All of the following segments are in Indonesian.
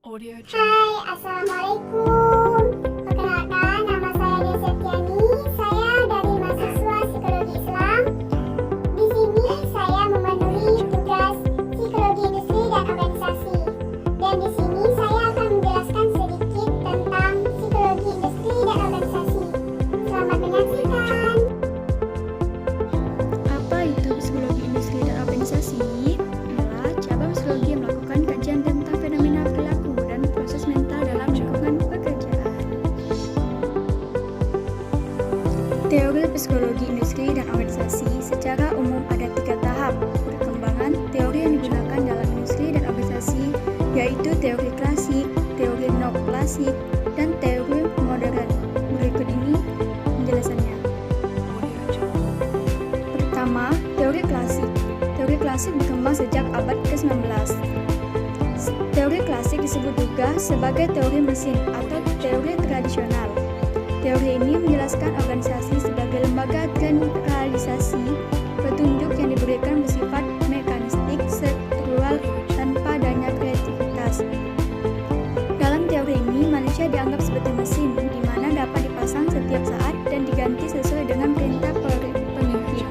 Audio Jungle. Hai, Assalamualaikum. Perkenalkan, nama saya Desia Tiani. Saya dari mahasiswa Psikologi Islam. Di sini saya memenuhi tugas Psikologi Industri dan Organisasi. Dan di sini saya akan menjelaskan sedikit tentang Psikologi Industri dan Organisasi. Selamat menyaksikan. Apa itu psikologi industri dan organisasi? Adalah cabang psikologi yang melakukan kajian tentang fenomena perilaku dan proses mental dalam lingkungan pekerjaan. Teori psikologi industri dan organisasi secara umum ada 3 tahap perkembangan teori yang digunakan dalam industri dan organisasi, yaitu teori klasik, teori neoklasik, dan teori modern. Berikut ini penjelasannya. Pertama, teori klasik. Teori klasik berkembang sejak abad ke-19. Teori klasik disebut juga sebagai teori mesin atau teori tradisional. Teori ini menjelaskan organisasi sebagai lembaga sentralisasi petunjuk yang diberikan bersifat mekanistik, struktural, tanpa adanya kreativitas. Dalam teori ini, manusia dianggap seperti mesin, di mana dapat dipasang setiap saat dan diganti sesuai dengan perintah pemimpin.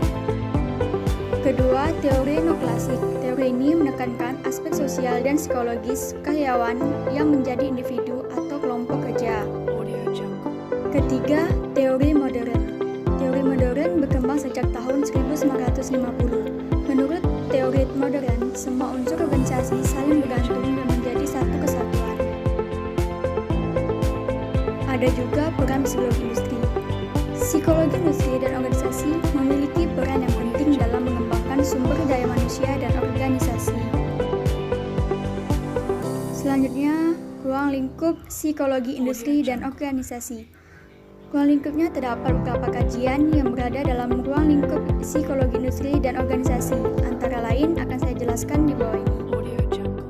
Kedua, teori neoklasik. Teori ini menekankan aspek sosial dan psikologis karyawan yang menjadi individu atau kelompok kerja. Audio Jungle. Ketiga, teori modern. Teori modern berkembang sejak tahun 1950. Menurut teori modern, semua unsur organisasi saling bergantung dan menjadi satu kesatuan. Ada juga peran psikologi industri. Psikologi industri dan organisasi memiliki peran yang penting dalam mengembangkan sumber daya manusia dan organisasi. Selanjutnya, ruang lingkup psikologi industri dan organisasi. Ruang lingkupnya terdapat beberapa kajian yang berada dalam ruang lingkup psikologi industri dan organisasi. Antara lain akan saya jelaskan di bawah ini. Audio Jungle.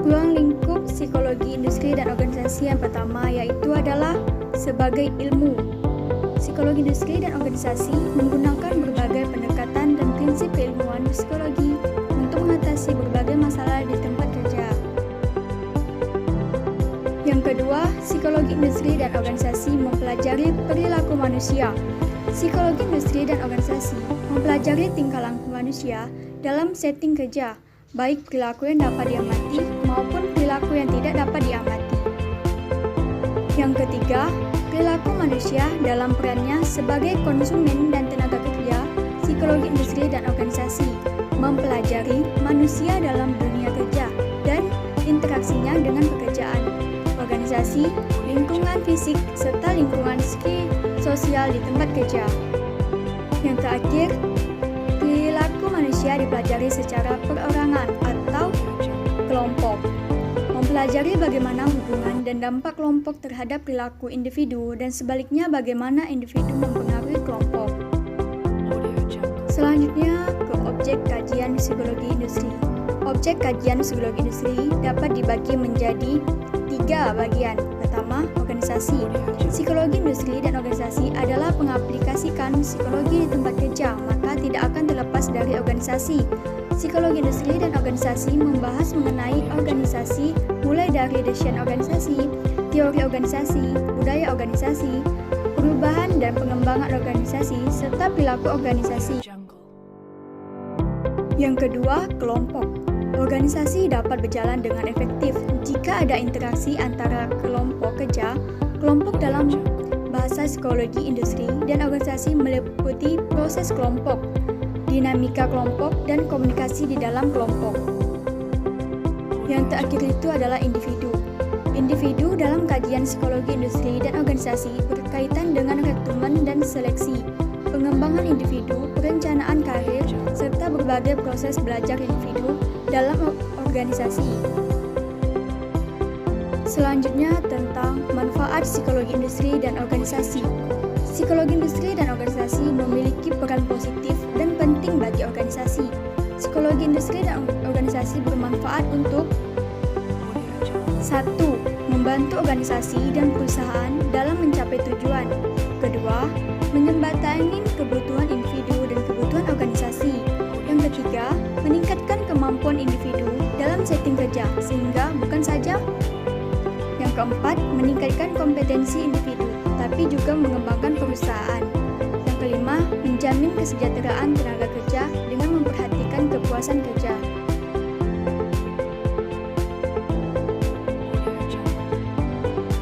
Ruang lingkup psikologi industri dan organisasi yang pertama yaitu adalah sebagai ilmu. Psikologi industri dan organisasi menggunakan berbagai pendekatan dan prinsip keilmuan psikologi untuk mengatasi berbagai masalah di tempat kerja. Yang kedua, psikologi industri dan organisasi mempelajari perilaku manusia. Psikologi industri dan organisasi mempelajari tingkah laku manusia dalam setting kerja, baik perilaku yang dapat diamati maupun perilaku yang tidak dapat diamati. Yang ketiga, perilaku manusia dalam perannya sebagai konsumen dan tenaga kerja. Psikologi industri dan organisasi mempelajari manusia dalam dunia kerja dan interaksinya dengan pekerjaan, organisasi, lingkungan fisik, serta lingkungan sosial di tempat kerja. Yang terakhir, perilaku manusia dipelajari secara perorangan atau kelompok, mempelajari bagaimana hubungan dan dampak kelompok terhadap perilaku individu dan sebaliknya bagaimana individu mempengaruhi kelompok. Audio Jungle. Selanjutnya ke objek kajian psikologi industri. Objek kajian psikologi industri dapat dibagi menjadi 3 bagian. Pertama, organisasi. Psikologi industri dan organisasi adalah pengaplikasikan psikologi di tempat kerja, maka tidak akan terlepas dari organisasi. Psikologi industri dan organisasi membahas mengenai organisasi, mulai dari desain organisasi, teori organisasi, budaya organisasi, perubahan dan pengembangan organisasi, serta perilaku organisasi. Jungle. Yang kedua, kelompok. Organisasi dapat berjalan dengan efektif jika ada interaksi antara kelompok kerja. Kelompok dalam bahasa psikologi industri dan organisasi meliputi proses kelompok, dinamika kelompok, dan komunikasi di dalam kelompok. Yang terakhir itu adalah individu. Individu dalam kajian psikologi industri dan organisasi berkaitan dengan rekrutmen dan seleksi, pengembangan individu, perencanaan karir, serta berbagai proses belajar individu dalam organisasi. Selanjutnya tentang manfaat psikologi industri dan organisasi. Psikologi industri dan organisasi memiliki peran positif dan penting bagi organisasi. Psikologi industri dan organisasi bermanfaat untuk 1. Membantu organisasi dan perusahaan dalam mencapai tujuan. Kedua, menjembatani kebutuhan individu dan kebutuhan organisasi. Yang ketiga, meningkatkan kemampuan individu dalam setting kerja, sehingga bukan saja keempat, meningkatkan kompetensi individu, tapi juga mengembangkan perusahaan. Yang kelima, menjamin kesejahteraan tenaga kerja dengan memperhatikan kepuasan kerja